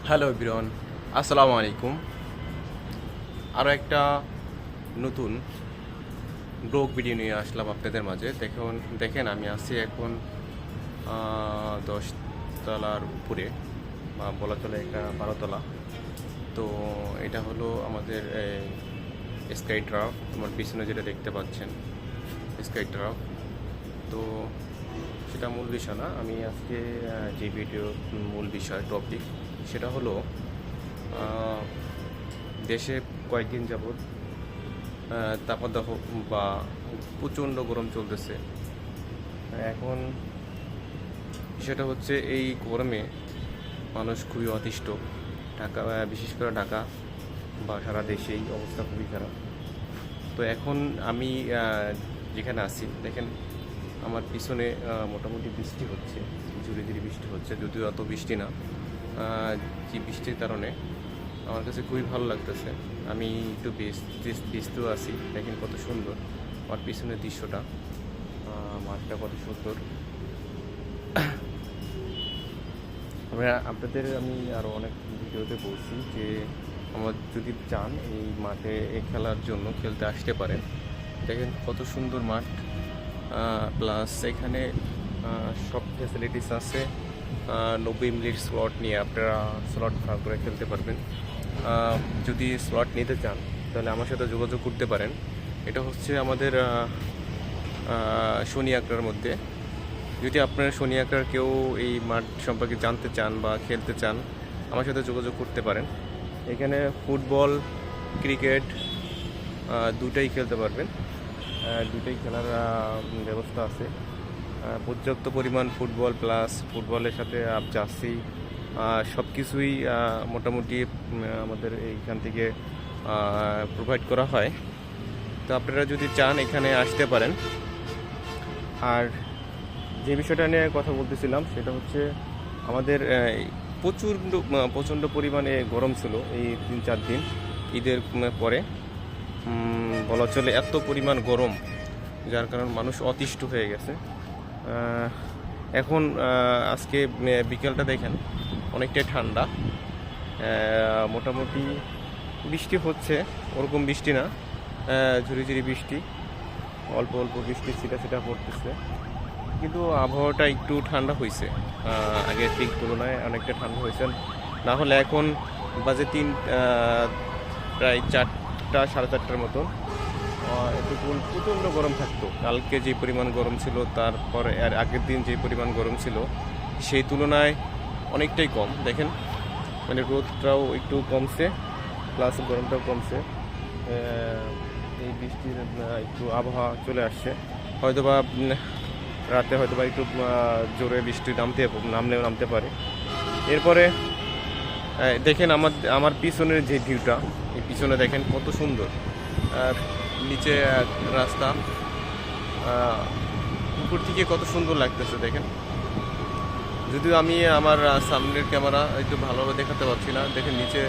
Hello everyone, আসসালামু আলাইকুম। আরও একটা নতুন ব্লগ ভিডিও নিয়ে আসলাম আপনাদের মাঝে। দেখেন আমি আছি এখন 10 তলার উপরে, বা বলা চলে একটা 12 তলা। তো এটা হলো আমাদের স্কাই ট্রাক। আমার পিছনে যেটা দেখতে পাচ্ছেন স্কাই ট্রাক। তো সেটা মূল বিষয় না। আমি আজকে যে ভিডিওর মূল বিষয় টপিক সেটা হলো দেশে কয়েকদিন যাবৎ তাপদাহ বা প্রচণ্ড গরম চলতেছে। এখন সেটা হচ্ছে এই গরমে মানুষ খুবই অতিষ্ঠ। ঢাকা, বিশেষ করে ঢাকা বা সারা দেশেই অবস্থা খুবই খারাপ। তো এখন আমি যেখানে আছি দেখেন আমার পিছনে মোটামুটি বৃষ্টি হচ্ছে, ঝুড়ি ঝুড়ি বৃষ্টি হচ্ছে, যদিও অত বৃষ্টি না। যে বৃষ্টির কারণে আমার কাছে খুবই ভালো লাগতেছে। আমি একটু ভিজতেও আছি। দেখেন কত সুন্দর আমার পিছনের দৃশ্যটা, মাঠটা কত সুন্দর। আপনাদের আমি আরও অনেক ভিডিওতে বলছি যে আমার যদি চান এই মাঠে খেলার জন্য খেলতে আসতে পারেন। দেখেন কত সুন্দর মাঠ, প্লাস এখানে সব ফ্যাসিলিটিস আছে। 90 মিনিট স্লট নিয়ে আপনারা স্লট ভাগ করে খেলতে পারবেন। যদি স্লট নিতে চান তাহলে আমার সাথে যোগাযোগ করতে পারেন। এটা হচ্ছে আমাদের শনি আখড়ার মধ্যে। যদি আপনার শনি আখড়ার কেউ এই মাঠ সম্পর্কে জানতে চান বা খেলতে চান, আমার সাথে যোগাযোগ করতে পারেন। এখানে ফুটবল, ক্রিকেট দুটাই খেলতে পারবেন। দুটাই খেলার ব্যবস্থা আছে। পর্যাপ্ত পরিমাণ ফুটবল, প্লাস ফুটবলের সাথে জার্সি সব কিছুই মোটামুটি আমাদের এইখান থেকে প্রোভাইড করা হয়। তো আপনারা যদি চান এখানে আসতে পারেন। আর যে বিষয়টা নিয়ে কথা বলতেছিলাম সেটা হচ্ছে আমাদের প্রচণ্ড পরিমাণে গরম ছিল এই 3-4 দিন ঈদের পরে। বলা চলে এত পরিমাণ গরম, যার কারণে মানুষ অতিষ্ঠ হয়ে গেছে। এখন আজকে বিকেলটা দেখেন অনেকটাই ঠান্ডা। মোটামুটি বৃষ্টি হচ্ছে, ওরকম বৃষ্টি না, ঝুড়ি ঝুড়ি বৃষ্টি, অল্প অল্প বৃষ্টি ছিটা পড়তেছে। কিন্তু আবহাওয়াটা একটু ঠান্ডা হয়েছে, আগের দিক তুলনায় অনেকটা ঠান্ডা হয়েছে। না হলে এখন বাজে প্রায় 4টা, 4:30টার মতো এতক্ষণ প্রচণ্ড গরম থাকতো। কালকে যে পরিমাণ গরম ছিল, তারপর এর আগের দিন যে পরিমাণ গরম ছিল, সেই তুলনায় অনেকটাই কম। দেখেন মানে রোদটাও একটু কমছে, প্লাস গরমটাও কমছে। এই বৃষ্টির একটু আবহাওয়া চলে আসছে। হয়তোবা রাতে হয়তোবা একটু জোরে বৃষ্টি নামতে পারে। এরপরে দেখেন আমার পিছনের যে ভিউটা, এই পিছনে দেখেন কত সুন্দর। আর নিচে রাস্তা, উপর থেকে কত সুন্দর লাগতেছে দেখেন। যদিও আমি আমার সামনের ক্যামেরা একটু ভালোভাবে দেখাতে পারছি না। দেখেন নিচে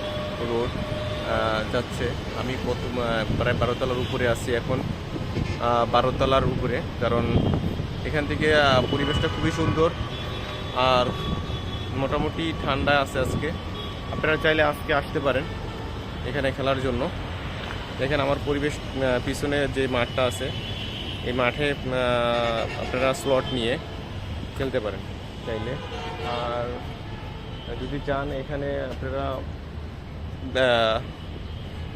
রোড যাচ্ছে। আমি প্রায় 12 তলার উপরে আছি এখন, 12 তলার উপরে। কারণ এখান থেকে পরিবেশটা খুবই সুন্দর আর মোটামুটি ঠান্ডা আছে আজকে। আপনারা চাইলে আজকে আসতে পারেন এখানে খেলার জন্য। দেখেন আমার পরিবেশ, পিছনে যে মাঠটা আছে এই মাঠে আপনারা স্লট নিয়ে খেলতে পারেন চাইলে। আর যদি চান এখানে আপনারা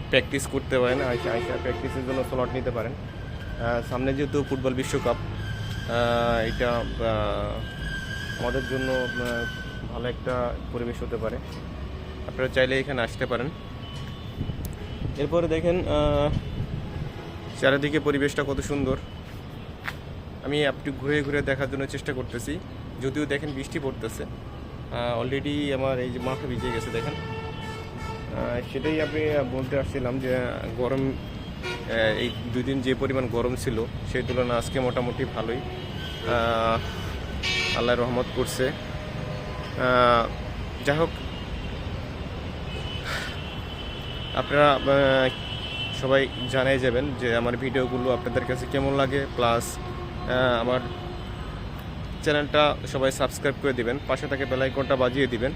প্র্যাকটিস করতে পারেন, আইসা প্র্যাকটিসের জন্য স্লট নিতে পারেন। সামনে যেহেতু ফুটবল বিশ্বকাপ, এটা আমাদের জন্য ভালো একটা পরিবেশ হতে পারে। আপনারা চাইলে এখানে আসতে পারেন। এরপরে দেখেন চারিদিকে পরিবেশটা কত সুন্দর। আমি একটু ঘুরে ঘুরে দেখার জন্য চেষ্টা করতেছি, যদিও দেখেন বৃষ্টি পড়তেছে। অলরেডি আমার এই যে মাথা ভিজে গেছে দেখেন। সেটাই আমি বলতে আসছিলাম যে গরম, এই 2 দিন যে পরিমাণ গরম ছিল সেই তুলনায় আজকে মোটামুটি ভালোই আল্লাহ রহমত করছে। যাই হোক, আপনারা সবাই জানাই যাবেন যে আমার ভিডিওগুলো আপনাদের কাছে কেমন লাগে। প্লাস আমার চ্যানেলটা সবাই সাবস্ক্রাইব করে দিবেন, পাশে থেকে বেল আইকনটা বাজিয়ে দিবেন,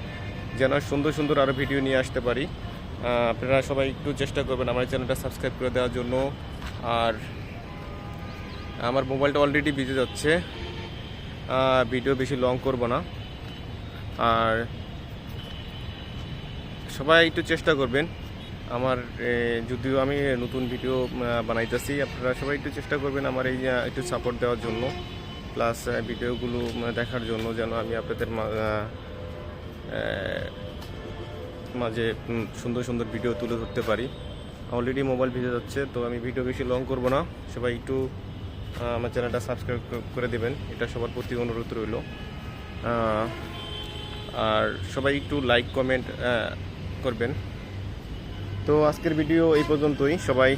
যেন সুন্দর সুন্দর আরও ভিডিও নিয়ে আসতে পারি। আপনারা সবাই একটু চেষ্টা করবেন আমার চ্যানেলটা সাবস্ক্রাইব করে দেওয়ার জন্য। আর আমার মোবাইলটা অলরেডি ভিজে যাচ্ছে, ভিডিও বেশি লং করব না। আর সবাই একটু চেষ্টা করবেন আমার, যদিও আমি নতুন ভিডিও বানাইতেছি, আপনারা সবাই একটু চেষ্টা করবেন আমার এই একটু সাপোর্ট দেওয়ার জন্য, প্লাস ভিডিওগুলো দেখার জন্য, যেন আমি আপনাদের মাঝে সুন্দর সুন্দর ভিডিও তুলে ধরতে পারি। অলরেডি মোবাইল ভিজে যাচ্ছে, তো আমি ভিডিও বেশি লং করব না। সবাই একটু আমার চ্যানেলটা সাবস্ক্রাইব করে দেবেন, এটা সবার প্রতি অনুরোধ রইল। আর সবাই একটু লাইক কমেন্ট করবেন। তো আজকের ভিডিও এই পর্যন্তই। সবাই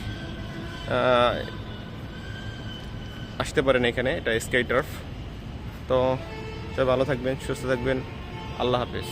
আসতে পারেন এখানে, এটা স্কাই টার্ফ। তো সবাই ভালো থাকবেন, সুস্থ থাকবেন। আল্লাহ হাফেজ।